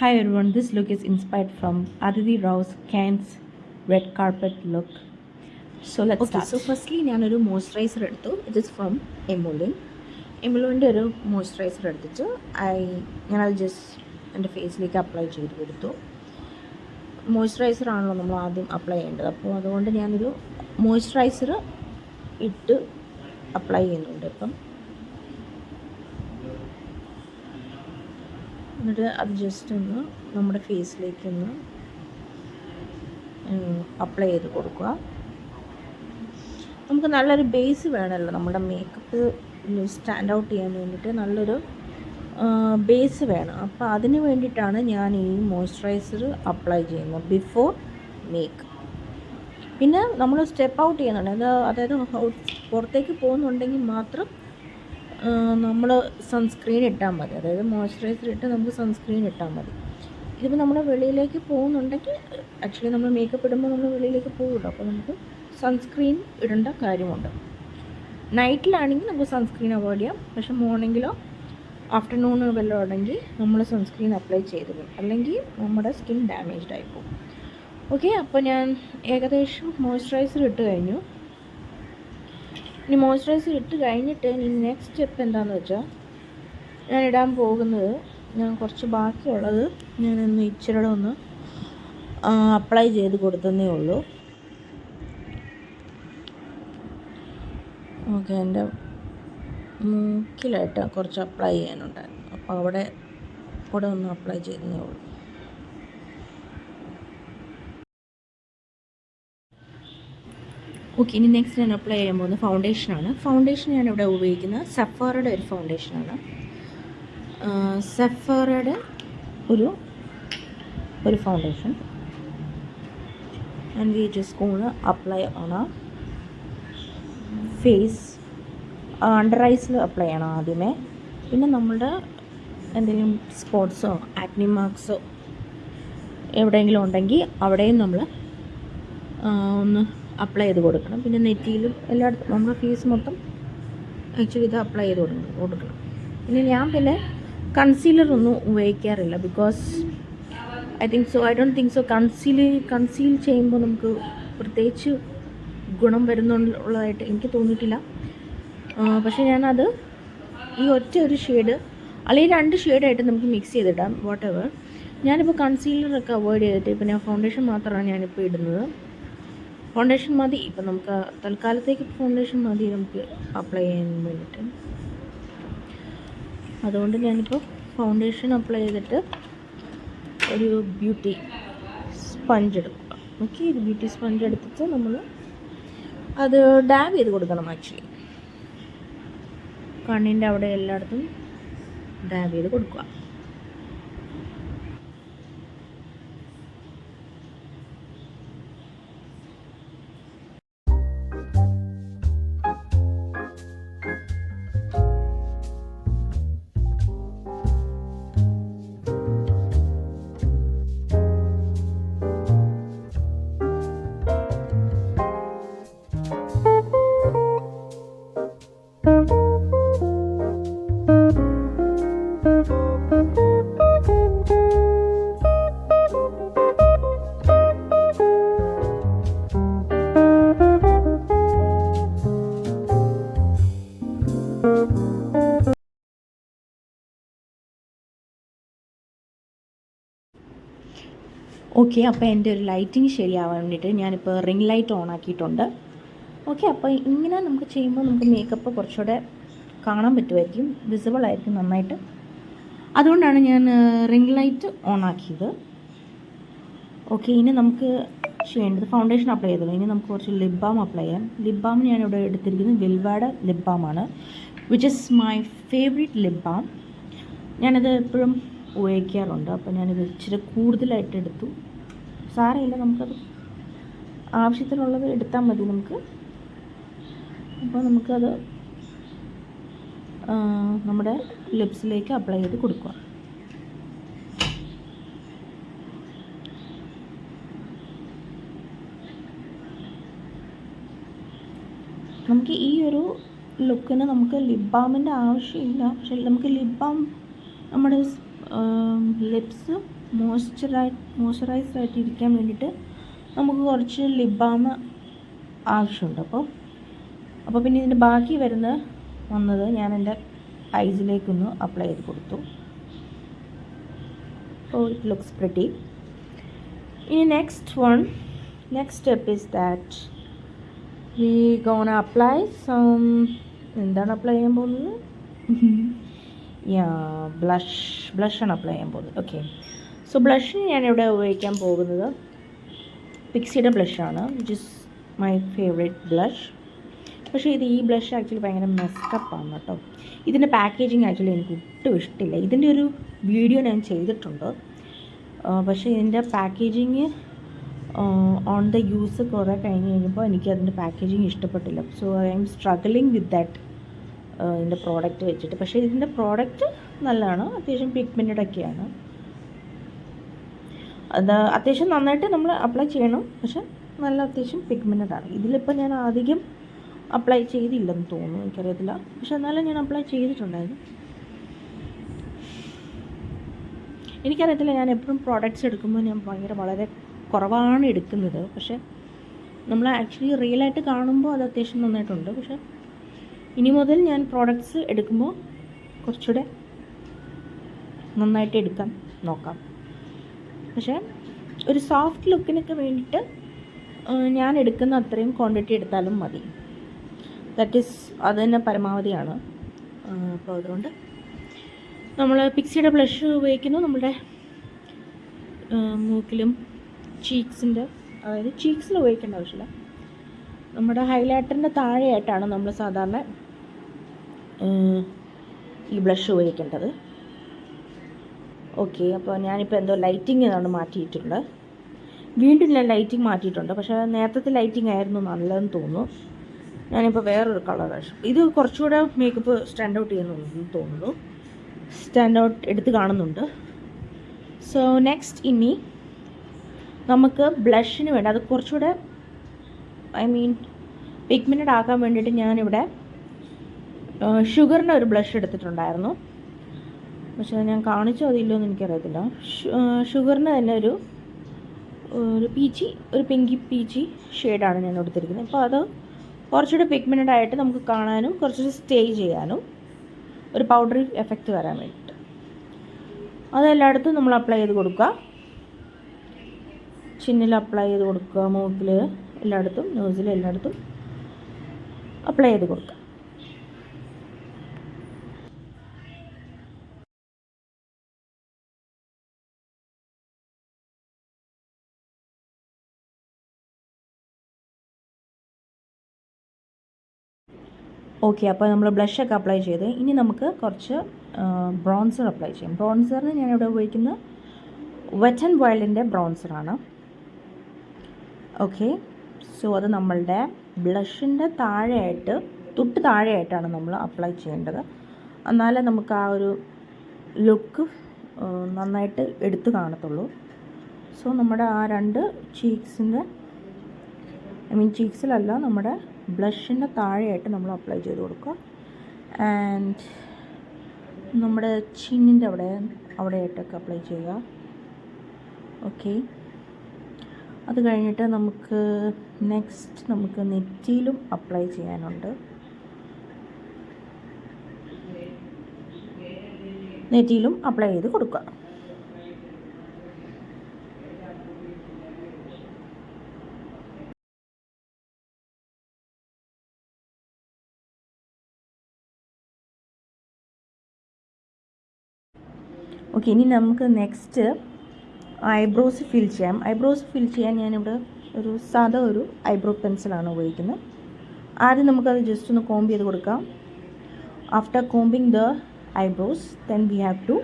Hi everyone, this look is inspired from Aditi Rao's Cannes red carpet look. So let's start. So firstly ഞാനൊരു moisturiser എടുത്തു. It is from എമുലുവിൻ്റെ ഒരു moisturiser എടുത്തിട്ട് ഞാനത് just എൻ്റെ ഫേസിലേക്ക് apply ചെയ്ത് കൊടുത്തു. Moisturiser ആണല്ലോ നമ്മൾ ആദ്യം അപ്ലൈ ചെയ്യേണ്ടത്, അപ്പോൾ അതുകൊണ്ട് ഞാനൊരു മോയ്സ്ചറൈസർ ഇട്ട് അപ്ലൈ ചെയ്യുന്നുണ്ട് ഇപ്പം. എന്നിട്ട് അത് ജസ്റ്റ് ഒന്ന് നമ്മുടെ ഫേസിലേക്ക് ഒന്ന് അപ്ലൈ ചെയ്ത് കൊടുക്കുക. നമുക്ക് നല്ലൊരു ബേസ് വേണമല്ലോ നമ്മുടെ മേക്കപ്പ് സ്റ്റാൻഡ് ഔട്ട് ചെയ്യാൻ വേണ്ടിയിട്ട്, നല്ലൊരു ബേസ് വേണം. അപ്പോൾ അതിന് വേണ്ടിയിട്ടാണ് ഞാൻ ഈ മോയ്സ്ചറൈസർ അപ്ലൈ ചെയ്യുന്നത് ബിഫോർ മേക്ക്. പിന്നെ നമ്മൾ സ്റ്റെപ്പ് ഔട്ട് ചെയ്യുന്നുണ്ട്, അതായത് പുറത്തേക്ക് പോകുന്നുണ്ടെങ്കിൽ മാത്രം നമ്മൾ സൺസ്ക്രീൻ ഇട്ടാൽ മതി. അതായത് മോയ്സ്ചറൈസർ ഇട്ട് നമുക്ക് സൺസ്ക്രീൻ ഇട്ടാൽ മതി. ഇതിപ്പോൾ നമ്മൾ വെളിയിലേക്ക് പോകുന്നുണ്ടെങ്കിൽ, ആക്ച്വലി നമ്മൾ മേക്കപ്പ് ഇടുമ്പോൾ നമ്മൾ വെളിയിലേക്ക് പോകുമല്ലോ, അപ്പോൾ നമുക്ക് സൺസ്ക്രീൻ ഇടേണ്ട കാര്യമുണ്ട്. നൈറ്റിലാണെങ്കിൽ നമുക്ക് സൺസ്ക്രീൻ അവോയ്ഡ് ചെയ്യാം, പക്ഷേ മോർണിംഗിലോ ആഫ്റ്റർനൂണോ വല്ലതും ഉണ്ടെങ്കിൽ നമ്മൾ സൺസ്ക്രീൻ അപ്ലൈ ചെയ്ത് പോകും, അല്ലെങ്കിൽ നമ്മുടെ സ്കിൻ ഡാമേജ്ഡ് ആയിപ്പോകും. ഓക്കെ, അപ്പോൾ ഞാൻ ഏകദേശം മോയ്സ്ചറൈസർ ഇട്ട് കഴിഞ്ഞു. ഇനി മോയ്സ്ചറൈസർ ഇട്ട് കഴിഞ്ഞിട്ട് ഇനി നെക്സ്റ്റ് സ്റ്റെപ്പ് എന്താണെന്ന് വെച്ചാൽ, ഞാൻ ഇടാൻ പോകുന്നത്, ഞാൻ കുറച്ച് ബാക്കിയുള്ളത് ഞാനൊന്ന് ഇച്ചിരി ഒന്ന് അപ്ലൈ ചെയ്ത് കൊടുത്തതേ ഉള്ളൂ. ഓക്കെ, എൻ്റെ മൂക്കിലായിട്ട് കുറച്ച് അപ്ലൈ ചെയ്യാനുണ്ടായിരുന്നു, അപ്പോൾ അവിടെ ഒന്ന് അപ്ലൈ ചെയ്തതേ ഉള്ളൂ. ഓക്കെ, ഇനി നെക്സ്റ്റ് ഞാൻ അപ്ലൈ ചെയ്യാൻ പോകുന്ന ഫൗണ്ടേഷനാണ്. ഫൗണ്ടേഷൻ ഞാനിവിടെ ഉപയോഗിക്കുന്നത് സെഫോറയുടെ ഒരു ഫൗണ്ടേഷനാണ്. സെഫോറയുടെ ഒരു foundation, and we just gonna apply on ആ ഫേസ്. അണ്ടർ ഐസിൽ അപ്ലൈ ചെയ്യണം ആദ്യമേ. പിന്നെ നമ്മളുടെ എന്തെങ്കിലും സ്പോട്ട്സോ ആക്നി മാർക്സോ എവിടെയെങ്കിലും ഉണ്ടെങ്കിൽ അവിടെയും നമ്മൾ ഒന്ന് അപ്ലൈ ചെയ്ത് കൊടുക്കണം. പിന്നെ നെറ്റിയിലും എല്ലായിടത്തും നമ്മുടെ ഫേസ് മൊത്തം ആക്ച്വലി ഇത് അപ്ലൈ ചെയ്ത് കൊടുക്കണം. പിന്നെ ഞാൻ കൺസീലറൊന്നും ഉപയോഗിക്കാറില്ല, because I don't think so conceal ചെയ്യുമ്പോൾ നമുക്ക് പ്രത്യേകിച്ച് ഗുണം വരുന്നുള്ളതായിട്ട് എനിക്ക് തോന്നിയിട്ടില്ല. പക്ഷേ ഞാനത് ഈ ഒറ്റ ഒരു ഷെയ്ഡ് അല്ലെങ്കിൽ 2 ഷെയ്ഡായിട്ട് നമുക്ക് മിക്സ് ചെയ്തിടാം, വാട്ട് എവർ. ഞാനിപ്പോൾ കൺസീലറൊക്കെ അവോയ്ഡ് ചെയ്തിട്ട് ഇപ്പം ഞാൻ ഫൗണ്ടേഷൻ മാത്രമാണ് ഞാനിപ്പോൾ ഇടുന്നത്. ഫൗണ്ടേഷൻ മതി ഇപ്പം നമുക്ക് തൽക്കാലത്തേക്ക്, ഫൗണ്ടേഷൻ മതി നമുക്ക് അപ്ലൈ ചെയ്യാൻ വേണ്ടിയിട്ട്. അതുകൊണ്ട് ഞാനിപ്പോൾ ഫൗണ്ടേഷൻ അപ്ലൈ ചെയ്തിട്ട് ഒരു ബ്യൂട്ടി സ്പഞ്ച് എടുക്കുക. ഓക്കെ, ഒരു ബ്യൂട്ടി സ്പഞ്ച് എടുത്തിട്ട് നമ്മൾ അത് ഡാബ് ചെയ്ത് കൊടുക്കണം. ആക്ച്വലി കണ്ണിൻ്റെ അവിടെ എല്ലായിടത്തും ഡാബ് ചെയ്ത് കൊടുക്കുക. ഓക്കെ, അപ്പോൾ എൻ്റെ ഒരു ലൈറ്റിങ് ശരിയാവാൻ വേണ്ടിയിട്ട് ഞാനിപ്പോൾ റിംഗ് ലൈറ്റ് ഓൺ ആക്കിയിട്ടുണ്ട്. ഓക്കെ, അപ്പോൾ ഇങ്ങനെ നമുക്ക് ചെയ്യുമ്പോൾ നമുക്ക് മേക്കപ്പ് കുറച്ചുകൂടെ കാണാൻ പറ്റുമായിരിക്കും, വിസിബിൾ ആയിരിക്കും നന്നായിട്ട്. അതുകൊണ്ടാണ് ഞാൻ റിംഗ് ലൈറ്റ് ഓൺ ആക്കിയത്. ഓക്കെ, ഇനി നമുക്ക് ചെയ്യേണ്ടത് ഫൗണ്ടേഷൻ അപ്ലൈ ചെയ്തല്ലോ, ഇനി നമുക്ക് കുറച്ച് ലിപ് ബാം അപ്ലൈ ചെയ്യാം. ലിപ് ബാം ഞാനിവിടെ എടുത്തിരിക്കുന്നത് വിൽവയുടെ ലിപ് ബാമാണ്, which is my favourite lip balm. ഞാനത് എപ്പോഴും ഉപയോഗിക്കാറുണ്ട്. അപ്പോൾ ഞാനിത് ഇച്ചിരി കൂടുതലായിട്ട് എടുത്തു. സാരമില്ല, നമുക്കത് ആവശ്യത്തിനുള്ളത് എടുത്താൽ മതി നമുക്ക്. അപ്പോൾ നമുക്കത് നമ്മുടെ ലിപ്സിലേക്ക് അപ്ലൈ ചെയ്ത് കൊടുക്കുക. നമുക്ക് ഈ ഒരു ലുക്കിന് നമുക്ക് ലിപ് ബാമിൻ്റെ ആവശ്യമില്ല, പക്ഷേ നമുക്ക് ലിപ് ബാം നമ്മുടെ ലിപ്സ് മോയ്സ്ചറൈസ്ഡ് ആയിട്ട് ഇരിക്കാൻ വേണ്ടിയിട്ട് നമുക്ക് കുറച്ച് ലിപ് ബാം ആവശ്യമുണ്ട്. അപ്പോൾ പിന്നെ ഇതിൻ്റെ ബാക്കി വന്നത് ഞാൻ എൻ്റെ ഐസിലേക്കൊന്ന് അപ്ലൈ ചെയ്ത് കൊടുത്തു. Oh, it looks pretty. In next step is that we gonna apply some എന്താണ് അപ്ലൈ ചെയ്യാൻ പോകുന്നത്? ബ്ലഷ് ആണ് അപ്ലൈ ചെയ്യാൻ പോകുന്നത്. ഓക്കെ, സോ ബ്ലഷിന് ഞാനിവിടെ ഉപയോഗിക്കാൻ പോകുന്നത് പിക്സിയുടെ ബ്ലഷാണ്, which is my favourite blush. പക്ഷേ ഈ ബ്ലഷ് ആക്ച്വലി ഭയങ്കര മെസ്കപ്പാണ് കേട്ടോ. ഇതിൻ്റെ പാക്കേജിങ് ആക്ച്വലി എനിക്ക് ഒട്ടും ഇഷ്ടമില്ല. ഇതിൻ്റെ ഒരു വീഡിയോ ഞാൻ ചെയ്തിട്ടുണ്ട്, പക്ഷേ ഇതിൻ്റെ പാക്കേജിങ് ഓൺ ദ യൂസ് കുറേ കഴിഞ്ഞപ്പോൾ എനിക്ക് അതിൻ്റെ പാക്കേജിങ് ഇഷ്ടപ്പെട്ടില്ല. So I M struggling with that ഇതിൻ്റെ പ്രോഡക്റ്റ് വെച്ചിട്ട്. പക്ഷേ ഇതിൻ്റെ പ്രോഡക്റ്റ് നല്ലതാണ്, അത്യാവശ്യം പിഗ്മെൻറ്റഡ് ഒക്കെയാണ്. അത് അത്യാവശ്യം നന്നായിട്ട് നമ്മൾ അപ്ലൈ ചെയ്യണം, പക്ഷെ നല്ല അത്യാവശ്യം പിഗ്മെൻറ്റഡ് ആണ്. ഇതിലിപ്പോൾ ഞാൻ അധികം അപ്ലൈ ചെയ്തില്ലെന്ന് തോന്നുന്നു, എനിക്കറിയത്തില്ല. പക്ഷെ എന്നാലും ഞാൻ അപ്ലൈ ചെയ്തിട്ടുണ്ടായിരുന്നു. എനിക്കറിയത്തില്ല, ഞാൻ എപ്പോഴും പ്രോഡക്റ്റ്സ് എടുക്കുമ്പോൾ ഞാൻ വളരെ കുറവാണ് എടുക്കുന്നത്. പക്ഷെ നമ്മൾ ആക്ച്വലി റിയലായിട്ട് കാണുമ്പോൾ അത് അത്യാവശ്യം നന്നായിട്ടുണ്ട്. പക്ഷെ ഇനി മുതൽ ഞാൻ പ്രോഡക്റ്റ്സ് എടുക്കുമ്പോൾ കുറച്ചുകൂടെ നന്നായിട്ട് എടുക്കാൻ നോക്കാം. പക്ഷേ ഒരു സോഫ്റ്റ് ലുക്കിനൊക്കെ വേണ്ടിയിട്ട് ഞാൻ എടുക്കുന്ന അത്രയും ക്വാണ്ടിറ്റി എടുത്താലും മതി. ദാറ്റ് ഈസ് അത് തന്നെ പരമാവധിയാണ്. അപ്പോൾ അതുകൊണ്ട് നമ്മൾ പിക്സിയുടെ ബ്ലഷ് ഉപയോഗിക്കുന്നു നമ്മുടെ മൂക്കിലും ചീക്സിൻ്റെ, അതായത് ചീക്സിൽ ഉപയോഗിക്കേണ്ട ആവശ്യമില്ല, നമ്മുടെ ഹൈലൈറ്ററിൻ്റെ താഴെയായിട്ടാണ് നമ്മൾ സാധാരണ ഈ ബ്ലഷ് ഉപയോഗിക്കേണ്ടത്. ഓക്കെ, അപ്പോൾ ഞാനിപ്പോൾ എന്തോ ലൈറ്റിംഗ് ഏതാണ് മാറ്റിയിട്ടുണ്ട്. വീണ്ടും ഞാൻ ലൈറ്റിംഗ് മാറ്റിയിട്ടുണ്ട്. പക്ഷേ നേരത്തെ ലൈറ്റിംഗ് ആയിരുന്നു നല്ലതെന്ന് തോന്നുന്നു. ഞാനിപ്പോൾ വേറൊരു കളറാണ്. ഇത് കുറച്ചുകൂടെ മേക്കപ്പ് സ്റ്റാൻഡ് ഔട്ട് ചെയ്യുന്നു തോന്നുന്നു, സ്റ്റാൻഡ് ഔട്ട് എടുത്ത് കാണുന്നുണ്ട്. സോ നെക്സ്റ്റ് ഇനി നമുക്ക് ബ്ലഷിന് വേണ്ടി അത് കുറച്ചുകൂടെ പിഗ്മെൻറ്റഡ് ആക്കാൻ വേണ്ടിയിട്ട് ഞാനിവിടെ ഷുഗറിൻ്റെ ഒരു ബ്ലഷ് എടുത്തിട്ടുണ്ടായിരുന്നു. പക്ഷേ ഞാൻ കാണിച്ചോ അതില്ലോ എന്ന് എനിക്കറിയത്തില്ല. ഷുഗറിന് തന്നെ ഒരു പിങ്കി പീച്ചി ഷെയ്ഡാണ് ഞാൻ എടുത്തിരിക്കുന്നത്. അപ്പോൾ അത് കുറച്ചുകൂടെ പിഗ്മെൻറ്റഡ് ആയിട്ട് നമുക്ക് കാണാനും കുറച്ചുകൂടി സ്റ്റേ ചെയ്യാനും ഒരു പൗഡറി എഫക്റ്റ് വരാൻ വേണ്ടിയിട്ട് അതെല്ലായിടത്തും നമ്മൾ അപ്ലൈ ചെയ്ത് കൊടുക്കുക. ചിന്നിൽ അപ്ലൈ ചെയ്ത് കൊടുക്കുക, മൂക്കിൽ എല്ലായിടത്തും, നോസിൽ എല്ലായിടത്തും അപ്ലൈ ചെയ്ത് കൊടുക്കുക. ഓക്കെ, അപ്പോൾ നമ്മൾ ബ്ലഷൊക്കെ അപ്ലൈ ചെയ്ത് ഇനി നമുക്ക് കുറച്ച് ബ്രോൺസർ അപ്ലൈ ചെയ്യാം. ബ്രോൺസറിന് ഞാനിവിടെ ഉപയോഗിക്കുന്ന വെറ്റ് ആൻഡ് വൈൽഡിൻ്റെ ബ്രോൺസറാണ്. ഓക്കെ, സോ അത് നമ്മളുടെ ബ്ലഷിൻ്റെ തൊട്ട് താഴെയായിട്ടാണ് നമ്മൾ അപ്ലൈ ചെയ്യേണ്ടത്. എന്നാലേ നമുക്ക് ആ ഒരു ലുക്ക് നന്നായിട്ട് എടുത്ത് കാണത്തുള്ളൂ. സോ നമ്മുടെ ആ രണ്ട് ചീക്സിലല്ല, നമ്മുടെ ബ്ലഷിൻ്റെ താഴെയായിട്ട് നമ്മൾ അപ്ലൈ ചെയ്ത് കൊടുക്കുക. ആൻഡ് നമ്മുടെ ചിന്നിൻ്റെ അവിടെയായിട്ടൊക്കെ അപ്ലൈ ചെയ്യുക. ഓക്കെ, അത് കഴിഞ്ഞിട്ട് നമുക്ക് നെറ്റിയിലും അപ്ലൈ ചെയ്യാനുണ്ട്. നെറ്റിയിലും അപ്ലൈ ചെയ്ത് കൊടുക്കുക. ഓക്കെ, ഇനി നമുക്ക് നെക്സ്റ്റ് ഐബ്രോസ് ഫിൽ ചെയ്യാം. ഐബ്രോസ് ഫിൽ ചെയ്യാൻ ഞാനിവിടെ ഒരു ഐബ്രോ പെൻസിലാണ് ഉപയോഗിക്കുന്നത്. ആദ്യം നമുക്കത് ജസ്റ്റ് ഒന്ന് കോംബ് ചെയ്ത് കൊടുക്കാം. After combing the eyebrows then we have to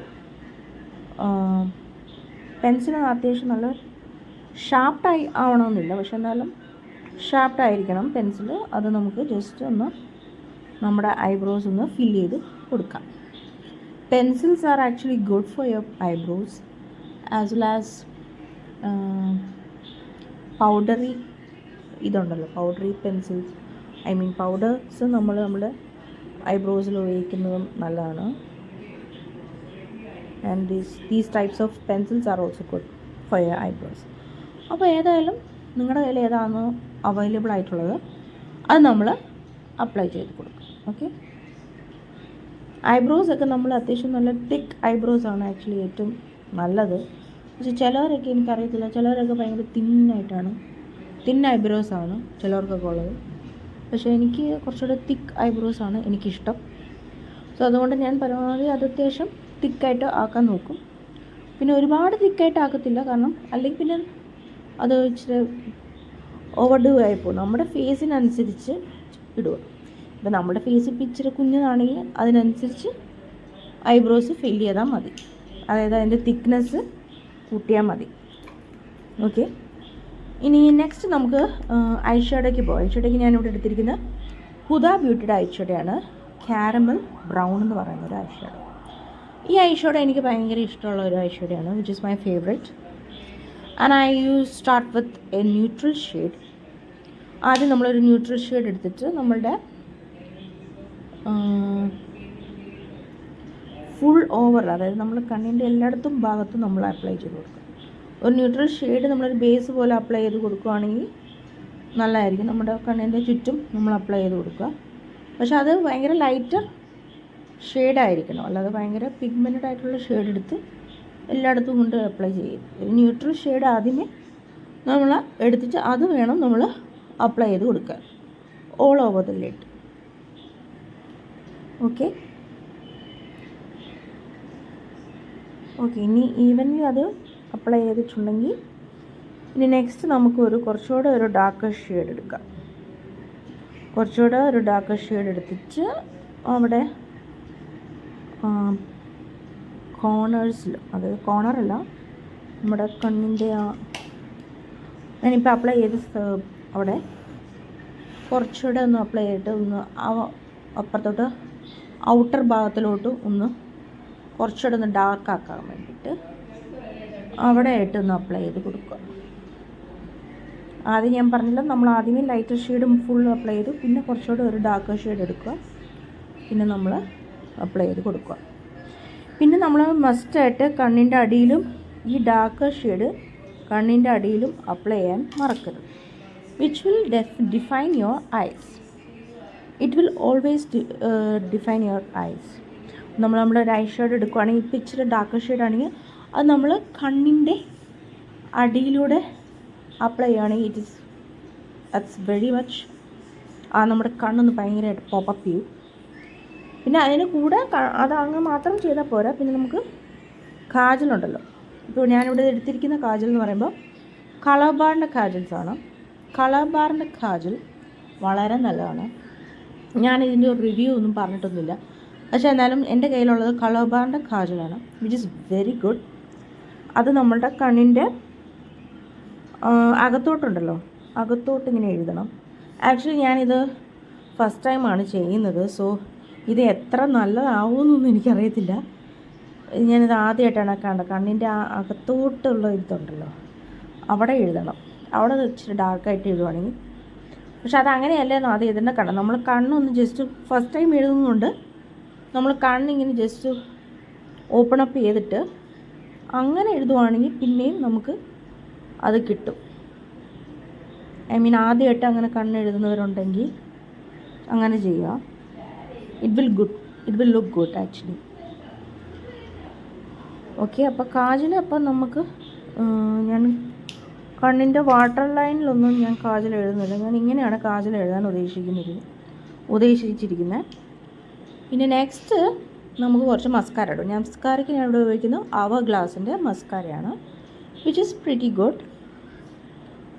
pencil അത്യാവശ്യം നല്ല ഷാർപ്റ്റായി ആവണമെന്നില്ല, പക്ഷെ എന്നാലും ഷാർപ്റ്റായിരിക്കണം പെൻസിൽ. അത് നമുക്ക് ജസ്റ്റ് ഒന്ന് നമ്മുടെ ഐബ്രോസ് ഒന്ന് ഫിൽ ചെയ്ത് കൊടുക്കാം. Pencils are actually good for your eyebrows as well as powdery pencils, powders നമ്മുടെ ഐബ്രോസിൽ ഉപയോഗിക്കുന്നതും നല്ലതാണ്. And these types of pencils are also good for your eyebrows. അപ്പോൾ ഏതായാലും നിങ്ങളുടെ കയ്യിൽ ഏതാണോ അവൈലബിൾ ആയിട്ടുള്ളത് അത് നമ്മൾ അപ്ലൈ ചെയ്ത് കൊടുക്കും. ഓക്കെ, ഐബ്രോസ് ഒക്കെ നമ്മൾ അത്യാവശ്യം നല്ല തിക്ക് ഐബ്രോസ് ആണ് ആക്ച്വലി ഏറ്റവും നല്ലത്. പക്ഷേ ചിലവരൊക്കെ എനിക്കറിയത്തില്ല, ചിലവരൊക്കെ ഭയങ്കര തിന്നായിട്ടാണ്, തിൻ ഐബ്രോസ് ആണ് ചിലവർക്കൊക്കെ ഉള്ളത്. പക്ഷേ എനിക്ക് കുറച്ചുകൂടെ തിക്ക് ഐബ്രോസ് ആണ് എനിക്കിഷ്ടം. സോ അതുകൊണ്ട് ഞാൻ പരമാവധി അത് അത്യാവശ്യം തിക്കായിട്ട് ആക്കാൻ നോക്കും. പിന്നെ ഒരുപാട് തിക്കായിട്ട് ആക്കത്തില്ല, കാരണം അല്ലെങ്കിൽ പിന്നെ അത് ഇച്ചിരി ഓവർഡു ആയിപ്പോൾ നമ്മുടെ ഫേസിനനുസരിച്ച് ഇടുക. ഇപ്പോൾ നമ്മുടെ ഫേസ് ഇപ്പോൾ ഇച്ചിരി കുഞ്ഞതാണെങ്കിൽ അതിനനുസരിച്ച് ഐബ്രോസ് ഫിൽ ചെയ്താൽ മതി, അതായത് അതിൻ്റെ തിക്നെസ് കൂട്ടിയാൽ മതി. ഓക്കെ, ഇനി നെക്സ്റ്റ് നമുക്ക് ഐ ഷാഡോയ്ക്ക് പോകാം. ഐ ഷാഡോയ്ക്ക് ഞാനിവിടെ എടുത്തിരിക്കുന്നത് ഹുദ ബ്യൂട്ടിയുടെ ഐ ഷാഡോയാണ്, കാരമൽ ബ്രൗൺ എന്ന് പറയുന്ന ഒരു ഐ ഷാഡോ. ഈ ഐ ഷാഡോ എനിക്ക് ഭയങ്കര ഇഷ്ടമുള്ള ഒരു ഐ ഷാഡോയാണ്, which is my favourite. And I use start with a neutral shade. ആദ്യം നമ്മളൊരു ന്യൂട്രൽ ഷെയ്ഡ് എടുത്തിട്ട് നമ്മളുടെ ഫുൾ ഓവർ, അതായത് നമ്മൾ കണ്ണിൻ്റെ എല്ലായിടത്തും ഭാഗത്തും നമ്മൾ അപ്ലൈ ചെയ്ത് കൊടുക്കും. ഒരു ന്യൂട്രൽ ഷെയ്ഡ് നമ്മളൊരു ബേസ് പോലെ അപ്ലൈ ചെയ്ത് കൊടുക്കുകയാണെങ്കിൽ നല്ലതായിരിക്കും. നമ്മുടെ കണ്ണിൻ്റെ ചുറ്റും നമ്മൾ അപ്ലൈ ചെയ്ത് കൊടുക്കുക. പക്ഷെ അത് ഭയങ്കര ലൈറ്റർ ഷെയ്ഡായിരിക്കണം, അല്ലാതെ ഭയങ്കര പിഗ്മെൻറ്റഡ് ആയിട്ടുള്ള ഷെയ്ഡ് എടുത്ത് എല്ലായിടത്തും കൊണ്ട് അപ്ലൈ ചെയ്യും. ഒരു ന്യൂട്രൽ ഷെയ്ഡ് ആദ്യമേ നമ്മൾ എടുത്തിട്ട് അത് വേണം നമ്മൾ അപ്ലൈ ചെയ്ത് കൊടുക്കാൻ all over the lid. Okay, ഇനി ഈവൻലി അത് അപ്ലൈ ചെയ്തിട്ടുണ്ടെങ്കിൽ ഇനി നെക്സ്റ്റ് നമുക്കൊരു കുറച്ചുകൂടെ ഒരു ഡാർക്കർ ഷെയ്ഡ് എടുക്കാം. കുറച്ചുകൂടെ ഒരു ഡാർക്കർ ഷെയ്ഡ് എടുത്തിട്ട് അവിടെ കോർണേഴ്സിൽ, അതായത് കോർണറല്ല, നമ്മുടെ കണ്ണിൻ്റെ ഞാനിപ്പോൾ അപ്ലൈ ചെയ്ത് അവിടെ കുറച്ചുകൂടെ ഒന്ന് അപ്ലൈ ചെയ്തിട്ട് ഒന്ന് അപ്പുറത്തോട്ട് ഔട്ടർ ഭാഗത്തിലോട്ട് ഒന്ന് കുറച്ചുകൂടെ ഒന്ന് ഡാർക്ക് ആക്കാൻ വേണ്ടിയിട്ട് അവിടെ ആയിട്ടൊന്ന് അപ്ലൈ ചെയ്ത് കൊടുക്കുക. ആദ്യം ഞാൻ പറഞ്ഞില്ല, നമ്മൾ ആദ്യമേ ലൈറ്റർ ഷെയ്ഡും ഫുൾ അപ്ലൈ ചെയ്തു, പിന്നെ കുറച്ചുകൂടെ ഒരു ഡാർക്കർ ഷെയ്ഡ് എടുക്കുക, പിന്നെ നമ്മൾ അപ്ലൈ ചെയ്ത് കൊടുക്കുക. പിന്നെ നമ്മൾ മസ്റ്റായിട്ട് കണ്ണിൻ്റെ അടിയിലും ഈ ഡാർക്കർ ഷെയ്ഡ് കണ്ണിൻ്റെ അടിയിലും അപ്ലൈ ചെയ്യാൻ മറക്കരുത്. Which will define your eyes. It will always define your eyes. നമ്മുടെ ഒരു ഐ ഷെയ്ഡ് എടുക്കുകയാണെങ്കിൽ ഇപ്പോൾ ഇച്ചിരി ഡാർക്കർ ഷെയ്ഡ് ആണെങ്കിൽ അത് നമ്മൾ കണ്ണിൻ്റെ അടിയിലൂടെ അപ്ലൈ ചെയ്യുകയാണെങ്കിൽ ദാറ്റ്സ് വെരി മച്ച് നമ്മുടെ കണ്ണൊന്ന് ഭയങ്കരമായിട്ട് പോപ്പപ്പ് ചെയ്യും. പിന്നെ അതിന് കൂടെ അത് അങ്ങ് മാത്രം ചെയ്താൽ പോരാ, പിന്നെ നമുക്ക് കാജലുണ്ടല്ലോ. ഇപ്പോൾ ഞാനിവിടെ എടുത്തിരിക്കുന്ന കാജൽ എന്ന് പറയുമ്പോൾ കളർ ബാറിൻ്റെ കാജൽസാണ്. കളർ ബാറിൻ്റെ കാജൽ വളരെ നല്ലതാണ്. ഞാനിതിൻ്റെ ഒരു റിവ്യൂ ഒന്നും പറഞ്ഞിട്ടൊന്നുമില്ല, പക്ഷേ എന്നാലും എൻ്റെ കയ്യിലുള്ളത് കളർ ബാറിൻ്റെ കാജലാണ്, വിച്ച് ഇസ് വെരി ഗുഡ്. അത് നമ്മളുടെ കണ്ണിൻ്റെ അകത്തോട്ടുണ്ടല്ലോ, അകത്തോട്ട് ഇങ്ങനെ എഴുതണം. ആക്ച്വലി ഞാനിത് ഫസ്റ്റ് ടൈമാണ് ചെയ്യുന്നത്, സോ ഇത് എത്ര നല്ലതാവുമെന്നൊന്നും എനിക്കറിയത്തില്ല. ഞാനിത് ആദ്യമായിട്ടാണ് കണ്ടത്. കണ്ണിൻ്റെ അകത്തോട്ടുള്ള ഇതുണ്ടല്ലോ അവിടെ എഴുതണം, അവിടെ ഇച്ചിരി ഡാർക്കായിട്ട് എഴുതുവാണെങ്കിൽ. പക്ഷെ അതങ്ങനെയല്ലെന്നോ അത് എഴുതേണ്ട കണ്ണ്. നമ്മൾ കണ്ണൊന്ന് ജസ്റ്റ് ഫസ്റ്റ് ടൈം എഴുതുന്നുണ്ട്, നമ്മൾ കണ്ണിങ്ങനെ ജസ്റ്റ് ഓപ്പൺ അപ്പ് ചെയ്തിട്ട് അങ്ങനെ എഴുതുവാണെങ്കിൽ പിന്നെയും നമുക്ക് അത് കിട്ടും. ഐ മീൻ ആദ്യമായിട്ട് അങ്ങനെ കണ്ണെഴുതുന്നവരുണ്ടെങ്കിൽ അങ്ങനെ ചെയ്യുക. It will look good actually. Okay, അപ്പോൾ കാജൽ അപ്പം നമുക്ക് ഞാൻ കണ്ണിൻ്റെ വാട്ടർ ലൈനിലൊന്നും ഞാൻ കാജൽ എഴുതുന്നില്ല. ഞാൻ ഇങ്ങനെയാണ് കാജൽ എഴുതാൻ ഉദ്ദേശിച്ചിരിക്കുന്നത്. പിന്നെ നെക്സ്റ്റ് നമുക്ക് കുറച്ച് മസ്കാര ഇടും. ഞാൻ മസ്കാരയ്ക്ക് ഞാൻ ഇവിടെ ഉപയോഗിക്കുന്നത് അവർ ഗ്ലാസിൻ്റെ മസ്കാരയാണ്, വിച്ച് ഈസ് പ്രിറ്റി ഗുഡ്.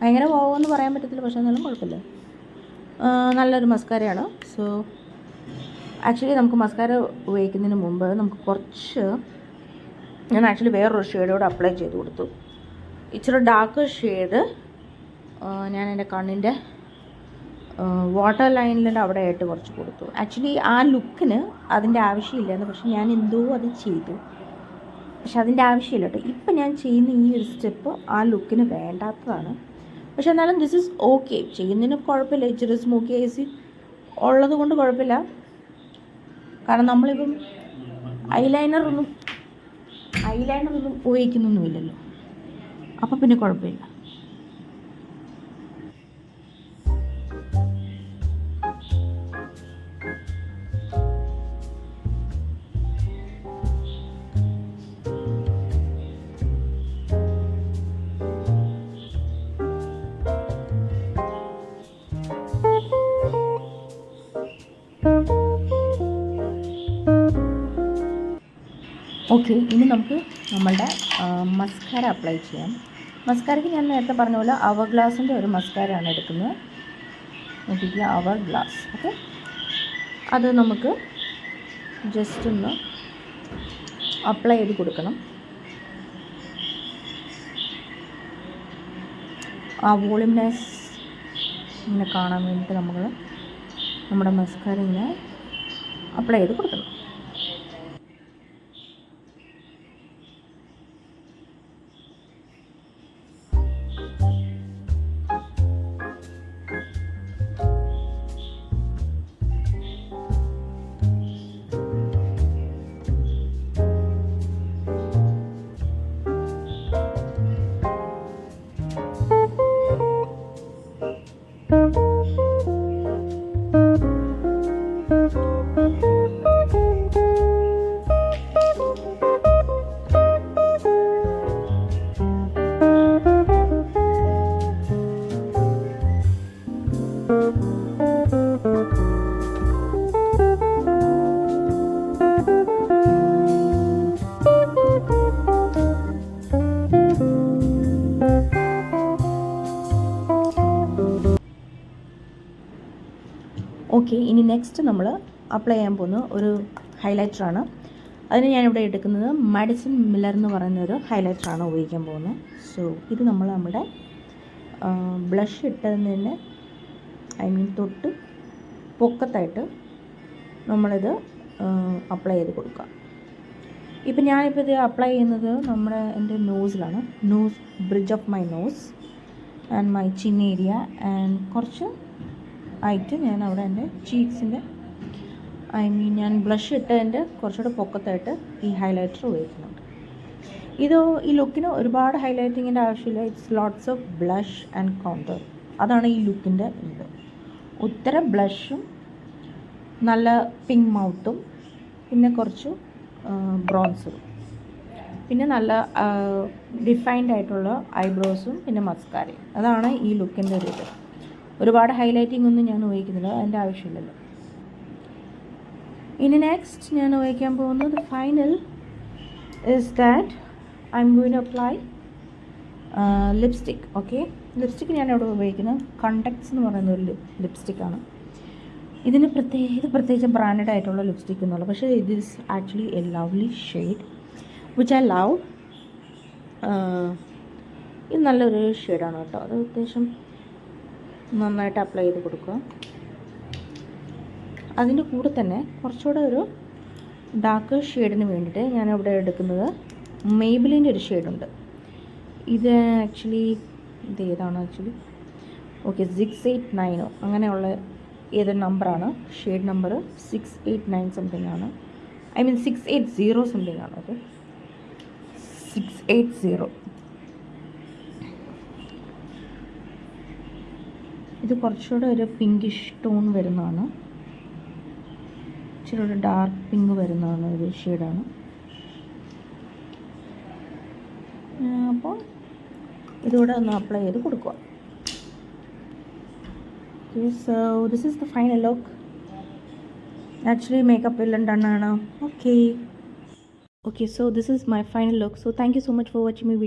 ഭയങ്കര പോവെന്ന് പറയാൻ പറ്റത്തില്ല, പക്ഷേ എന്നാലും കുഴപ്പമില്ല, നല്ലൊരു മസ്കാരയാണ്. സോ ആക്ച്വലി നമുക്ക് മസ്കാര ഉപയോഗിക്കുന്നതിന് മുമ്പ് നമുക്ക് കുറച്ച് ഞാൻ ആക്ച്വലി വേറൊരു ഷെയ്ഡോട് അപ്ലൈ ചെയ്ത് കൊടുത്തു. ഇച്ചിരി ഡാർക്ക് ഷെയ്ഡ് ഞാൻ എൻ്റെ കണ്ണിൻ്റെ വാട്ടർ ലൈനിൻ്റെ അവിടെ ആയിട്ട് കുറച്ച് കൊടുത്തു. ആക്ച്വലി ആ ലുക്കിന് അതിൻ്റെ ആവശ്യമില്ലായിരുന്നു, പക്ഷെ ഞാൻ എന്തോ അത് ചെയ്തു. പക്ഷെ അതിൻ്റെ ആവശ്യമില്ല കേട്ടോ. ഇപ്പം ഞാൻ ചെയ്യുന്ന ഈ ഒരു സ്റ്റെപ്പ് ആ ലുക്കിന് വേണ്ടാത്തതാണ്. പക്ഷെ എന്നാലും ദിസ് ഈസ് ഓക്കെ, ചെയ്യുന്നതിന് കുഴപ്പമില്ല. ഇച്ചിരി സ്മോക്കി ഐസ് ഉള്ളത് കൊണ്ട് കുഴപ്പമില്ല. കാരണം നമ്മളിപ്പം ഐലൈനർ ഒന്നും ഐലൈനറൊന്നും ഉപയോഗിക്കുന്നൊന്നുമില്ലല്ലോ, അപ്പോൾ പിന്നെ കുഴപ്പമില്ല. ഓക്കെ, ഇനി നമുക്ക് നമ്മളുടെ മസ്കാര അപ്ലൈ ചെയ്യാം. മസ്കാരയ്ക്ക് ഞാൻ നേരത്തെ പറഞ്ഞ പോലെ അവർ ഗ്ലാസിൻ്റെ ഒരു മസ്കാരയാണ് എടുക്കുന്നത്. നോക്കിക്കുക, അവർ ഗ്ലാസ്. ഓക്കെ, അത് നമുക്ക് ജസ്റ്റ് ഒന്ന് അപ്ലൈ ചെയ്ത് കൊടുക്കണം. ആ വോളിംനെസ് ഇങ്ങനെ കാണാൻ വേണ്ടിയിട്ട് നമ്മൾ നമ്മുടെ മസ്കാര ഇങ്ങനെ അപ്ലൈ ചെയ്ത് കൊടുക്കണം. ഓക്കെ, ഇനി നെക്സ്റ്റ് നമ്മൾ അപ്ലൈ ചെയ്യാൻ പോകുന്ന ഒരു ഹൈലൈറ്ററാണ്. അതിന് ഞാനിവിടെ എടുക്കുന്നത് മാഡിസൺ മില്ലർ എന്ന് പറയുന്ന ഒരു ഹൈലൈറ്ററാണ് ഉപയോഗിക്കാൻ പോകുന്നത്. സോ ഇത് നമ്മൾ നമ്മുടെ ബ്ലഷ് ഇട്ടതിന് തന്നെ തൊട്ട് പൊക്കത്തായിട്ട് നമ്മളിത് അപ്ലൈ ചെയ്ത് കൊടുക്കുക. ഇപ്പം ഞാനിപ്പോൾ ഇത് അപ്ലൈ ചെയ്യുന്നത് എൻ്റെ നോസിലാണ്. Bridge of my nose and my chin area and കുറച്ച് ആയിട്ട് ഞാൻ അവിടെ എൻ്റെ ചീക്സിൻ്റെ ഞാൻ ബ്ലഷ് ഇട്ടതിൻ്റെ കുറച്ചുകൂടെ പൊക്കത്തായിട്ട് ഈ ഹൈലൈറ്റർ ഉപയോഗിക്കുന്നുണ്ട്. ഈ ലുക്കിന് ഒരുപാട് ഹൈലൈറ്റിങ്ങിൻ്റെ ആവശ്യമില്ല. It's lots of blush and contour. അതാണ് ഈ ലുക്കിൻ്റെ ഇത്. ഉത്തര ബ്ലഷും നല്ല പിങ്ക് മൗത്തും പിന്നെ കുറച്ച് ബ്രോൺസറും പിന്നെ നല്ല ഡിഫൈൻഡ് ആയിട്ടുള്ള ഐബ്രോസും പിന്നെ മസ്കാരയും. അതാണ് ഈ ലുക്കിൻ്റെ ഒരു ഇത്. ഒരുപാട് ഹൈലൈറ്റിംഗ് ഒന്നും ഞാൻ ഉപയോഗിക്കുന്നില്ല, അതിൻ്റെ ആവശ്യമില്ലല്ലോ. ഇനി നെക്സ്റ്റ് ഞാൻ ഉപയോഗിക്കാൻ പോകുന്നത് final is that I'm going to apply lipstick. Okay, lipstick ഞാൻ ഇവിടെ ഉപയോഗിക്കുന്നത് കണ്ടക്ട്സ് എന്ന് പറയുന്ന ഒരു ലിപ്സ്റ്റിക്കാണ്. ഇതിന് പ്രത്യേകിച്ച് ബ്രാൻഡഡ് ആയിട്ടുള്ള ലിപ്സ്റ്റിക് എന്നുള്ളത്, പക്ഷേ ഇത് is actually A lovely shade which I love. ഇത് നല്ലൊരു ഷെയ്ഡാണ് കേട്ടോ. അത് അത്യാവശ്യം നന്നായിട്ട് അപ്ലൈ ചെയ്ത് കൊടുക്കുക. അതിൻ്റെ കൂടെ തന്നെ കുറച്ചുകൂടെ ഒരു ഡാർക്ക് ഷെയ്ഡിന് വേണ്ടിയിട്ട് ഞാനിവിടെ എടുക്കുന്നത് മെയ്ബിലിൻ്റെ ഒരു ഷെയ്ഡുണ്ട്. ഇത് ഏതാണ് ഓക്കെ 689 അങ്ങനെയുള്ള ഏതൊരു നമ്പറാണ്, ഷെയ്ഡ് നമ്പർ 689 സംതിങ് ആണ്. 680 സംതിങ് ആണ്. ഓക്കെ, 680. ഇത് കുറച്ചുകൂടെ ഒരു പിങ്കിഷ് ടോൺ വരുന്നതാണ്, ഇച്ചിരി ഒരു ഡാർക്ക് പിങ്ക് വരുന്നതാണ് ഒരു ഷെയ്ഡാണ്. അപ്പോൾ ഇതുകൂടെ ഒന്ന് അപ്ലൈ ചെയ്ത് കൊടുക്കുക. Okay, so this is the final look. Actually makeup എല്ലാം done ആണ്. Okay, so this is my final look. So thank you so much for watching my video.